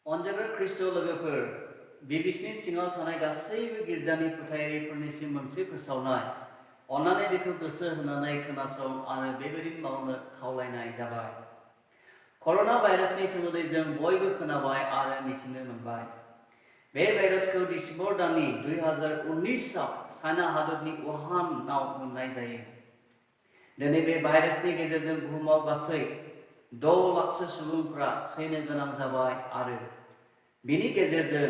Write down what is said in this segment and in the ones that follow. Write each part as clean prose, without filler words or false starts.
अनजाग्रा ख्रीष्ट लोगोफोर बिबिसिनि सिङाव थानाय गासैबो गिर्जानि फोथायारिफोरनिसिम मोनसे फोसावनाय अन्नानै बेखौ गोसो होनानै खोनासं आरो बेबायदि मावनो खावलायनाय जाबाय। कर'ना भाइरासनि सोमोन्दै जों बयबो खोनाबाय आरो मिथिनो मोनबाय। बे भाइरासखौ दिसेम्बर दाननि 2019आव चाइना हादरनि वुहानआव मोननाय जायो। दिनै बे भाइरासनि गेजेरजों बुहुमाव गासै 6 लाखसो सुबुंफोरा थैनो गोनां जाबाय आरो बिनि गेजेरजों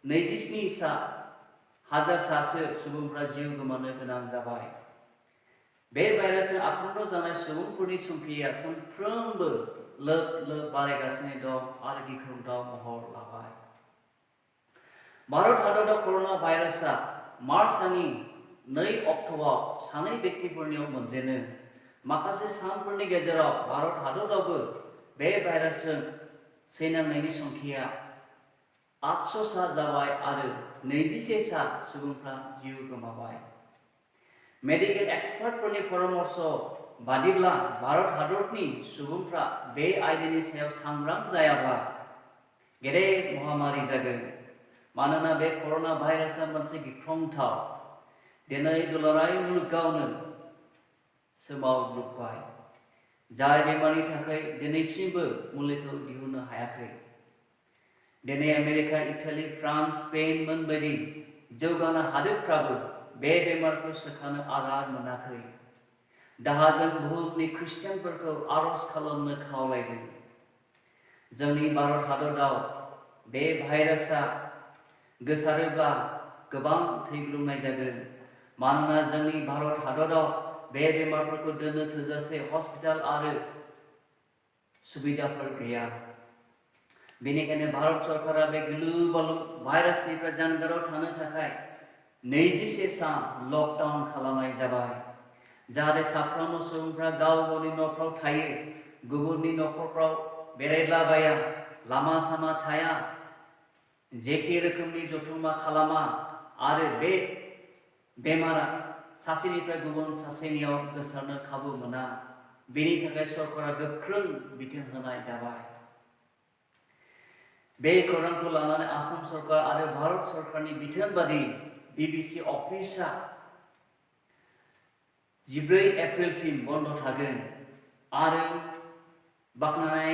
27,000 सुबुंफोरा जिउ गोमानो गोनां जाबाय। बे भाइरासजों आक्रान्त जानाय सुबुंफोरनि संख्याया सानफ्रोमबो लोब लोब बारायगासिनो दं आरो गिख्रंथाव महर लाबाय। भारत हादराव कर'ना भाइरासआ मार्च दाननि 2 अक्ट'आव सानै व्यक्तिफोरनियाव मोनजेनो। माखासे सानफोरनि गेजेराव भारत हादरावबो बे भाइरासजों थैनांनायनि संख्याया 800 जाबाय आरो 21 सुबुंफ्रा जिउ गोमाबाय। मेडिकेल एक्सपार्टफोरनि परामर्श बादिब्ला भारत हादरनि सुबुंफ्रा बे आयदानि सायाव सांग्रां जायाब्ला गेदेर महामारी जागोन। मानोना बे कर'ना भाइरासआ मोनसे गिख्रंथाव दिनै दुलाराय मुलुगावनो सोमावग्लुबबाय, जाय बेमारनि थाखाय दिनैसिमबो मुलिखौ दिहुननो हायाखै। दिनै आमेरिका, इटाली, फ्रान्स, स्पेन मोनबायदि जौगानाय हादोरफ्राबो बे बेमारखौ सोखानो आगार मोनाखै। दाहाजों बुहुमनि ख्रिस्टियानफोरखौ आरज खालामनो खावलायदों। जोंनि भारत हादराव बे भाइरासआ गोसारोब्ला गोबां थैग्लुंनाय जागोन। मानोना जोंनि भारत हादराव बे बेमारफोरखौ दोननो थोजासे हस्पिटाल आरो सुबिदाफोर गैया। बेनिखायनो भारत सरकारा बे गिलु बालु भाइरासनिफ्राय जानगाराव थानो थाखाय 21 सान लकडाउन खालामनाय जाबाय। जाहाथे साफ्रोमबो सुबुंफ्रा गाव गावनि न'फ्राव थायो, गुबुननि न'खरफ्राव बेरायलाबाया, लामा सामा थाया, जेखि रोखोमनि जथुम्मा खालामा आरो बे बेमारा सासेनिफ्राय गुबुन सासेनियाव गोसारनो खाबु मोना। बेनि थाखाय सरकारा गोख्रों बिथोन होनाय जाबाय। बे खौरांखौ लानानै आसाम सरकार आरो भारत सरकारनि बिथोन बादि बिबिसि अफिसआ 14 एप्रिलसिम बन्द थागोन आरो बाख्नायनाय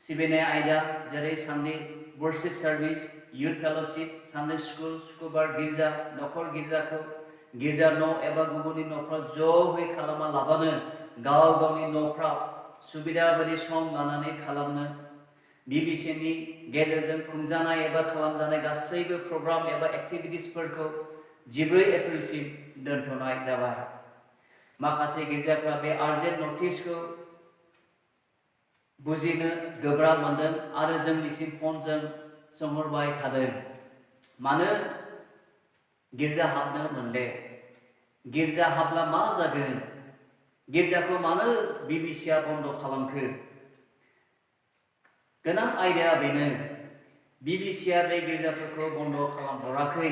सिबिनाय आयदा जेरै Sunday worship service, youth fellowship, Sunday school, सुक्रुबार गिर्जा, नखर गिर्जाखौ गिर्जा न' एबा गुबुननि न'फ्राव ज'है खालामा लाबानो गाव गावनि न'फ्राव सुबिदा बायदि सम लानानै खालामनो बिबिसिनि गेजेरजों खुंजानाय एबा खालामजानाय गासैबो प्रग्राम एबा एक्टिभिटिसफोरखौ 14 एप्रिलसिम दोनथ'नाय जाबाय। माखासे गिर्जाफ्रा बे आर्जेन्ट नटिसखौ बुजिनो गोब्राब मोनदों आरो जोंनिसिम फनजों सोंहरबाय थादों। मानो गिर्जा हाबनो मोनले? गिर्जा हाबला मा जागोन? गिर्जाखौ मानो बिबिसिआ बन्द खालामखो? गोनां आयदाया बेनो, बिबिसिआ बे गिर्जाफोरखौ बन्द खालामहराखै।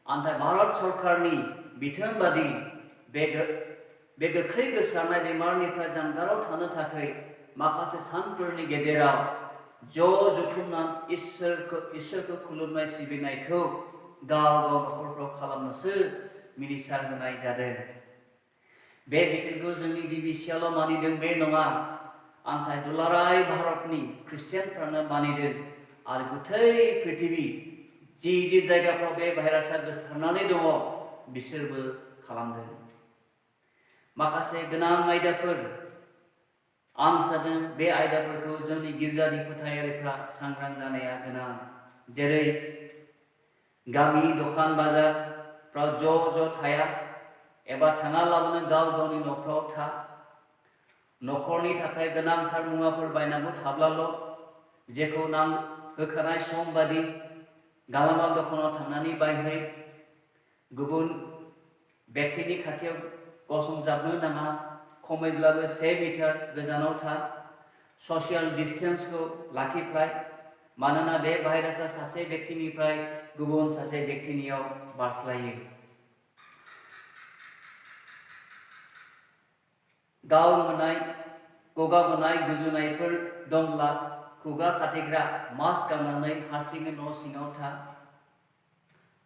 नाथाय भारत सरकारनि बिथोन बादि बे गोख्रै गोसारनाय बेमारनिफ्राय जानगाराव थानो थाखाय माखासे सानफोरनि गेजेराव जथुमनानै इसोरखौ खुलुमनाय सिबिनायखौ गाव गाव नखरफ्राव खालामनोसो मिनिसार होनाय जादों। बे बिथोनखौ जोंनि बिबिसिआल' मानिदों बे नङा, नाथाय दुलाराय भारतनि ख्रिस्टियानफ्रानो मानिदों आरो गुथै पृथिबि जि जायगाफ्राव बे भाइरासआ गोसारनानै दङ बिसोरबो खालामदों। माखासे गोनां आयदाफोर आं सानो बे आयदाफोरखौ जोंनि गिर्जानि फोथायारिफ्रा सांग्रां जानाया गोनां। जेरै गामि दखान बाजारफ्राव ज' थाया एबा थाङालाबानो गाव गावनि न'फ्राव था। न'खरनि थाखाय गोनांथार मुवाफोर बायनांगौ थाब्लाल' जेखौ होखानाय सम बादि गालामाल दखानाव थांनानै बायहै। गुबुन व्यक्तिनि खाथियाव गसंजाबनो नाङा, खमैब्लाबो 1 मिटार गोजानाव था। ससियेल डिस्टेन्सखौ लाखिफ्लाय, मानोना बे भाइरासआ सासे व्यक्तिनिफ्राय गुबुन सासे व्यक्तिनियाव बारस्लायो। गाव मोननाय, गगा मोननाय, गुजुनायफोर दंब्ला खुगा खाथेग्रा मास्क गाननानै हारसिङै न' सिङाव था।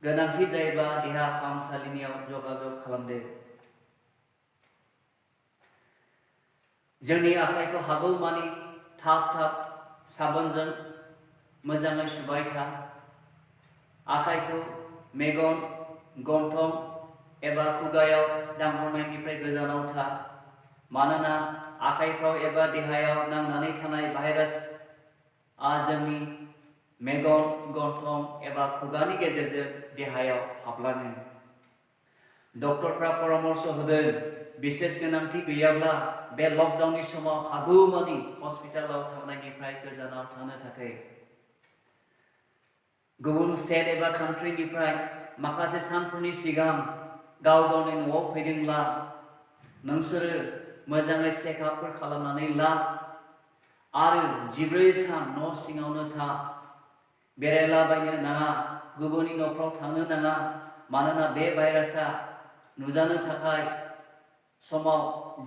गोनांथि जायोब्ला देहा फाहामसालिनियाव जगाजग खालामदो। जोंनि आखाइखौ हागौमानि थाब साबोनजों मोजाङै सुबाय था। आखाइखौ मेगन, गन्थं एबा खुगायाव दांहरनायनिफ्राय गोजानाव था। मानोना आखाइफ्राव एबा देहायाव नांनानै थानाय भाइरासआ जोंनि मेगन, गन्थं एबा खुगानि गेजेरजों देहायाव हाबलाङो। डक्टरफ्रा परामर्श होदों बिसेस गोनांथि गैयाब्ला बे लकडाउननि समाव हागौमानि हस्पिटालाव थांनायनिफ्राय गोजानाव थानो थाखाय। गुबुन स्टेट एबा कान्ट्रिनिफ्राय माखासे सानफोरनि सिगां गाव गावनि न'आव फैदोंब्ला नोंसोरो मोजाङै चेकआपफोर खालामनानै ला आरो 14 सान न' सिङावनो था। बेरायलाबायनो नाङा, गुबुननि न'फ्राव थांनो नाङा। मानोना बे भाइरासआ नुजानो थाखाय समाव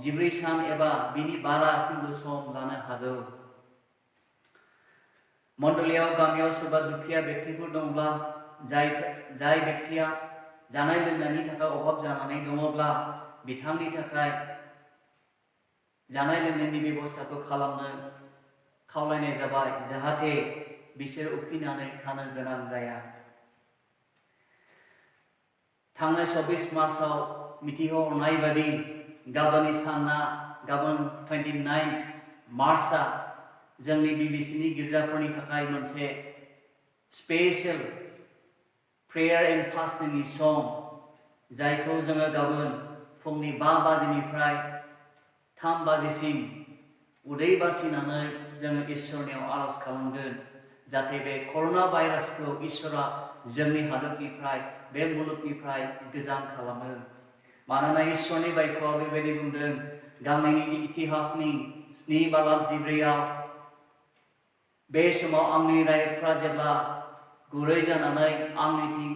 14 सान एबा बिनि बारासिनबो सम लानो हागौ। मण्डलीयाव गामियाव सोरबा दुखिया व्यक्तिफोर दंब्ला, जाय व्यक्तिया जानाय लोंनायनि थाखाय अभाब जानानै दङब्ला बिथांनि थाखाय जानाय लोंनायनि बेबस्थाखौ खालामनो खावलायनाय जाबाय, जाहाथे बिसोर उखैनानै थानो गोनां जाया। थांनाय 24 मार्चआव मिथिहरनाय बादि गाबोननि साना, गाबोन 29 मार्चआ जोंनि बिबिसिनि गिर्जाफोरनि थाखाय मोनसे स्पेशल प्रेयार एन्ड फास्टिंनि सम, जायखौ जोङो गाबोन फुंनि 5 बाजिनिफ्राय 3 बाजिसिम उदै बासिनानै जोङो इसोरनियाव आरज खालामगोन, जाहाथे बे कर'ना भाइरासखौ इसोरा जोंनि हादोरनिफ्राय, बे मुलुगनिफ्राय गोजान खालामो। मानोना इसोरनि बाइबेलाव बेबायदि बुंदों, गांनायनि इतिहासनि 7:14 बे समाव आंनि रायजोफ्रा जेब्ला गुरै जानानै आंनिथिं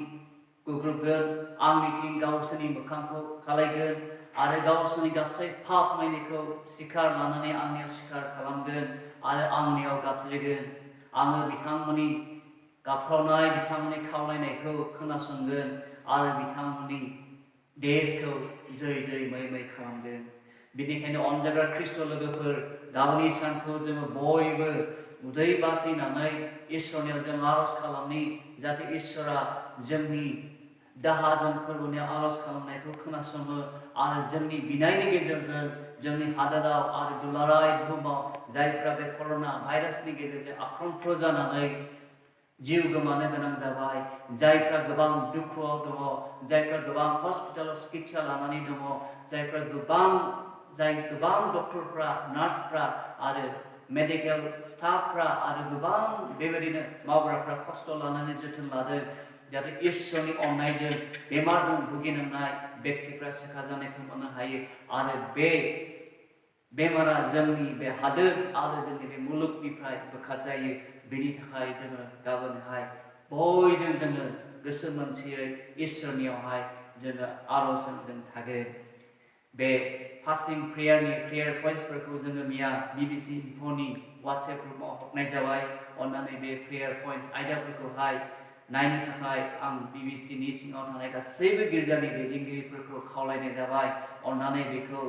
गुग्रुबगोन, आंनिथिं गावसोरनि मोखांखौ खालायगोन आरो गावसोरनि गासै पाप मावनायखौ सिखार लानानै आंनियाव सिखार खालामगोन आरो आंनियाव गाबज्रिगोन। आङो बिथांमोननि गाबख्रावनाय, बिथांमोननि खावलायनायखौ खोनासंगोन आरो बिथांमोननि देशखौ जै मै खालामगोन। बेनिखायनो अनजाग्रा ख्रिस्ट' लोगोफोर, गाबोननि सानखौ जोङो बयबो उदै बासिनानै इसोरनियाव जों आरज खालामनि, जाहाथे इसोरा जोंनि दाहाजों फोरबोनि आरज खालामनायखौ खोनासङो आरो जोंनि बिनायनि गेजेरजों जोंनि हादोराव आरो दुलाराय बुहुमाव जायफ्रा बे कर'ना भाइरासनि गेजेरजों आक्रान्त जानानै जिउ गोमानो गोनां जाबाय, जायफ्रा गोबां दुखुआव दङ, जायफ्रा गोबां हस्पिटालाव सिकित्सा लानानै दङ, गोबां डक्टरफ्रा, नार्सफ्रा आरो मेडिकेल स्टाफफ्रा आरो गोबां बेबायदिनो मावग्राफ्रा खस्थ' लानानै जोथोन लादों, जाहाथे इसोरनि अननायजों बेमारजों भुगिनांनाय व्यक्तिफ्रा सोखाजानायखौ मोननो हायो आरो बे बेमारा जोंनि बे हादोर आरो जोंनि बे मुलुगनिफ्राय बोखारजायो। बेनि थाखाय जोङो गाबोनहाय बयजों जोङो गोसो मोनसेयै इसोरनियावहाय जोङो आरजजों जों थागोन। बे फास्टिं प्रेयारनि प्रेयार पइन्ट्सफोरखौ जोङो मैया बिबिसि इन्फ'नि वाट्सएप ग्रुपआव हरनाय जाबाय। अन्नानै बे प्रेयार पइन्ट्स आयदाफोरखौहाय नायनो थाखाय आं बिबिसिनि सिङाव थानाय गासैबो गिर्जानि दैदेनगिरिफोरखौ खावलायनाय जाबाय। अन्नानै बेखौ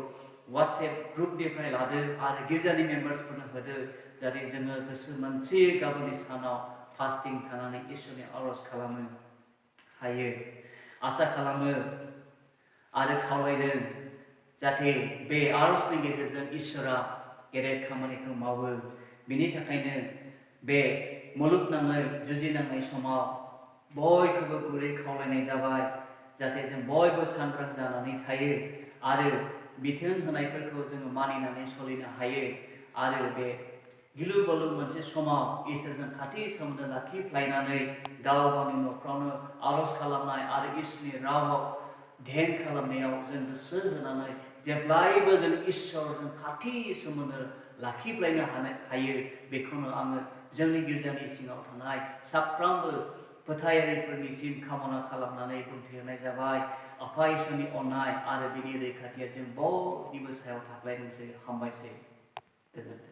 वाट्सएप ग्रुपनिफ्राय लादो आरो गिर्जानि मेम्बार्सफोरनो होदो, जाहाथे जोङो गोसो मोनसे गाबोननि सानाव फास्टिं थानानै इसोरनि आरज खालामनो हायो। आसा खालामो आरो खावलायदों जाहाथे बे आरजनि गेजेरजों इसोरा गेदेर खामानिखौ मावो। बिनि थाखायनो बे मुलुगनाङै जुजिनांनाय समाव बयखौबो गुरै खावलायनाय जाबाय, जाहाथे जों बयबो सांग्रां जानानै थायो आरो बिथोन होनायफोरखौ जोङो मानिनानै सोलिनो हायो आरो बे गिलु बालु मोनसे समाव इसोरजों खाथि सोमोन्दो लाखिलायनानै गाव गावनि न'फ्रावनो आरज खालामनाय आरो इसोरनि रावाव ध्यान खालामनायाव जों गोसो होनानै जेब्लायबो जों इसोरजों खाथि सोमोन्दो लाखिलायनो हायो। बेखौनो आङो जोंनि गिर्जानि सिङाव थानाय साफ्रोमबो फोथायारिफोरनिसिम कामना खालामनानै बुंथिहोनाय जाबाय। आफा इसोरनि अननाय आरो बिनि रैखाथिया जों बयनिबो सायाव थाख्लायथोंसै। हामबायसै। गोजोन्थों।